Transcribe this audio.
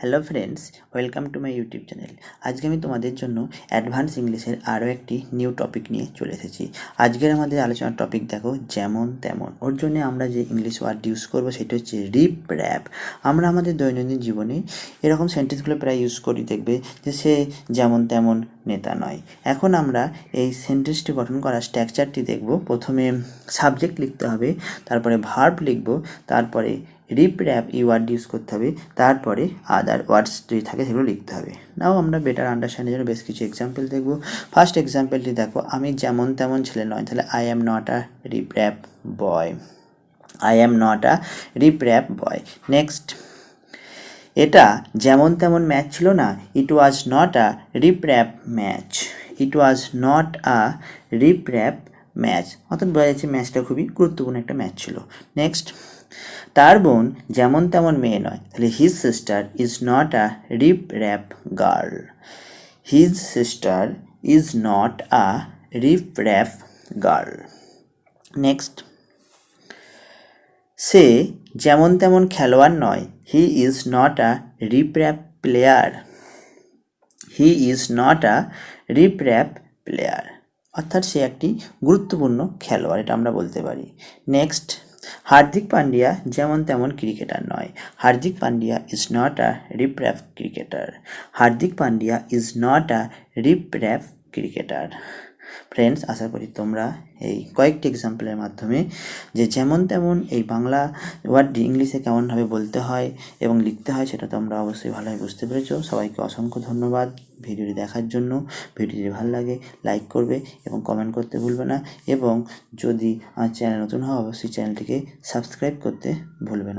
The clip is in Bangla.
Hello friends, welcome to my YouTube channel. আজকে আমি তোমাদের জন্য অ্যাডভান্স ইংলিশের আরও একটি নিউ টপিক নিয়ে চলে এসেছি। আজকের আমাদের আলোচনার টপিক দেখো, যেমন তেমন। ওর জন্য আমরা যে ইংলিশ ওয়ার্ড ইউজ করবো সেটা হচ্ছে রিফ্র্যাফ। আমরা আমাদের দৈনন্দিন জীবনে এরকম সেন্টেন্সগুলো প্রায় ইউজ করি, দেখবে যে সে যেমন তেমন নেতা নয়। এখন আমরা এই সেন্টেন্সটি গঠন করার স্ট্রাকচারটি দেখব। প্রথমে সাবজেক্ট লিখতে হবে, তারপরে ভার্ব লিখব, তারপরে রিফ্র্যাফ এই ওয়ার্ড ইউজ করতে হবে, তারপরে আদার ওয়ার্ডস যদি থাকে সেগুলো লিখতে হবে। নাও আমরা বেটার আন্ডারস্ট্যান্ডের জন্য বেশ কিছু এক্সাম্পল দেখব। ফার্স্ট এক্সাম্পলটি দেখো, আমি যেমন তেমন ছেলে নয়, তাহলে I am not a riffraff boy. I am not a riffraff boy. Next, এটা যেমন তেমন ম্যাচ ছিল না, it was not a riffraff match. It was not a riffraff match, অর্থাৎ বোঝা যাচ্ছে ম্যাচটা খুবই গুরুত্বপূর্ণ একটা ম্যাচ ছিল। নেক্সট, তার বোন যেমন তেমন মেয়ে নয়, তাহলে his sister is not a riffraff girl. His sister is not a riffraff girl. Next, সে যেমন তেমন খেলোয়াড় নয়, he is not a riffraff player. He is not a riffraff player, অর্থাৎ সে একটি গুরুত্বপূর্ণ খেলোয়াড়, এটা আমরা বলতে পারি। নেক্সট, হার্দিক পান্ডিয়া যেমন তেমন ক্রিকেটার নয়। Hardik Pandya is not a riffraff cricketer. Hardik Pandya is not a riffraff cricketer. Friends, আশা করি তোমরা এই কয়েকটি এক্সাম্পলের মাধ্যমে যে যেমন তেমন এই বাংলা ওয়ার্ডটি ইংলিশে কেমনভাবে বলতে হয় এবং লিখতে হয় সেটা তোমরা অবশ্যই ভালোভাবে বুঝতে পেরেছো। সবাইকে অসংখ্য ধন্যবাদ ভিডিওটি দেখার জন্য। ভিডিওটি ভালো লাগে লাইক করবে এবং কমেন্ট করতে ভুলবে না, এবং যদি আমার চ্যানেল নতুন হয় অবশ্যই চ্যানেলটিকে সাবস্ক্রাইব করতে ভুলবে না।